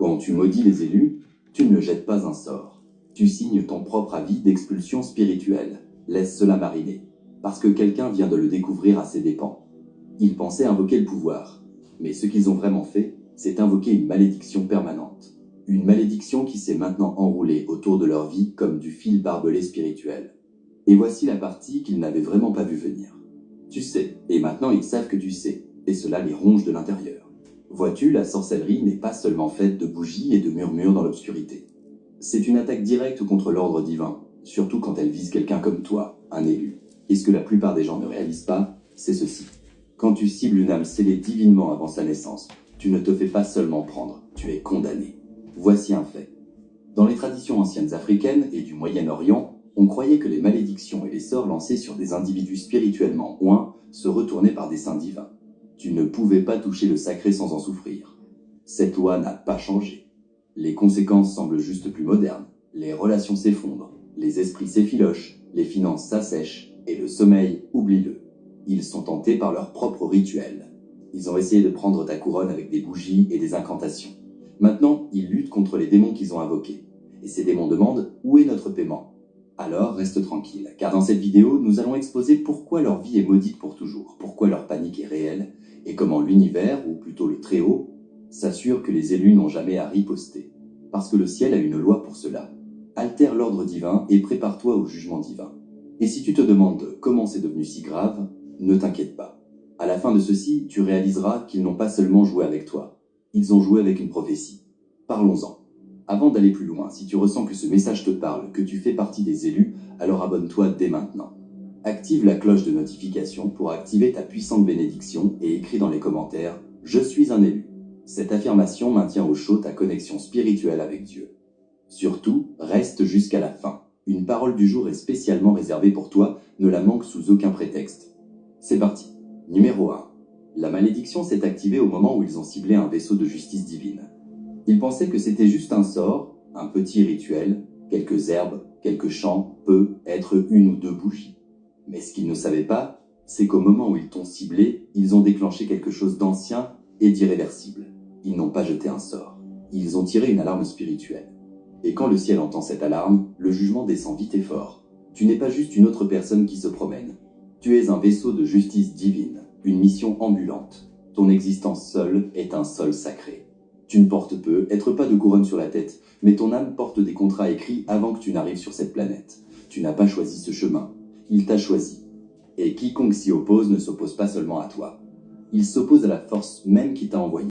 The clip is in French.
Quand tu maudis les élus, tu ne jettes pas un sort. Tu signes ton propre avis d'expulsion spirituelle. Laisse cela mariner. Parce que quelqu'un vient de le découvrir à ses dépens. Ils pensaient invoquer le pouvoir. Mais ce qu'ils ont vraiment fait, c'est invoquer une malédiction permanente. Une malédiction qui s'est maintenant enroulée autour de leur vie comme du fil barbelé spirituel. Et voici la partie qu'ils n'avaient vraiment pas vu venir. Tu sais, et maintenant ils savent que tu sais, et cela les ronge de l'intérieur. Vois-tu, la sorcellerie n'est pas seulement faite de bougies et de murmures dans l'obscurité. C'est une attaque directe contre l'ordre divin, surtout quand elle vise quelqu'un comme toi, un élu. Et ce que la plupart des gens ne réalisent pas, c'est ceci. Quand tu cibles une âme scellée divinement avant sa naissance, tu ne te fais pas seulement prendre, tu es condamné. Voici un fait. Dans les traditions anciennes africaines et du Moyen-Orient, on croyait que les malédictions et les sorts lancés sur des individus spirituellement oints se retournaient par des saints divins. Tu ne pouvais pas toucher le sacré sans en souffrir. Cette loi n'a pas changé. Les conséquences semblent juste plus modernes. Les relations s'effondrent, les esprits s'effilochent, les finances s'assèchent, et le sommeil, oublie-le. Ils sont tentés par leurs propres rituels. Ils ont essayé de prendre ta couronne avec des bougies et des incantations. Maintenant, ils luttent contre les démons qu'ils ont invoqués. Et ces démons demandent « Où est notre paiement ?» Alors reste tranquille, car dans cette vidéo, nous allons exposer pourquoi leur vie est maudite pour toujours, pourquoi leur panique est réelle, et comment l'univers, ou plutôt le Très-Haut, s'assure que les élus n'ont jamais à riposter. Parce que le ciel a une loi pour cela. Altère l'ordre divin et prépare-toi au jugement divin. Et si tu te demandes comment c'est devenu si grave, ne t'inquiète pas. À la fin de ceci, tu réaliseras qu'ils n'ont pas seulement joué avec toi. Ils ont joué avec une prophétie. Parlons-en. Avant d'aller plus loin, si tu ressens que ce message te parle, que tu fais partie des élus, alors abonne-toi dès maintenant. Active la cloche de notification pour activer ta puissante bénédiction et écris dans les commentaires « Je suis un élu ». Cette affirmation maintient au chaud ta connexion spirituelle avec Dieu. Surtout, reste jusqu'à la fin. Une parole du jour est spécialement réservée pour toi, ne la manque sous aucun prétexte. C'est parti. Numéro 1. La malédiction s'est activée au moment où ils ont ciblé un vaisseau de justice divine. Ils pensaient que c'était juste un sort, un petit rituel, quelques herbes, quelques chants, peut être une ou deux bougies. Mais ce qu'ils ne savaient pas, c'est qu'au moment où ils t'ont ciblé, ils ont déclenché quelque chose d'ancien et d'irréversible. Ils n'ont pas jeté un sort. Ils ont tiré une alarme spirituelle. Et quand le ciel entend cette alarme, le jugement descend vite et fort. Tu n'es pas juste une autre personne qui se promène. Tu es un vaisseau de justice divine, une mission ambulante. Ton existence seule est un sol sacré. Tu ne portes peu, être pas de couronne sur la tête, mais ton âme porte des contrats écrits avant que tu n'arrives sur cette planète. Tu n'as pas choisi ce chemin. Il t'a choisi. Et quiconque s'y oppose ne s'oppose pas seulement à toi. Il s'oppose à la force même qui t'a envoyé.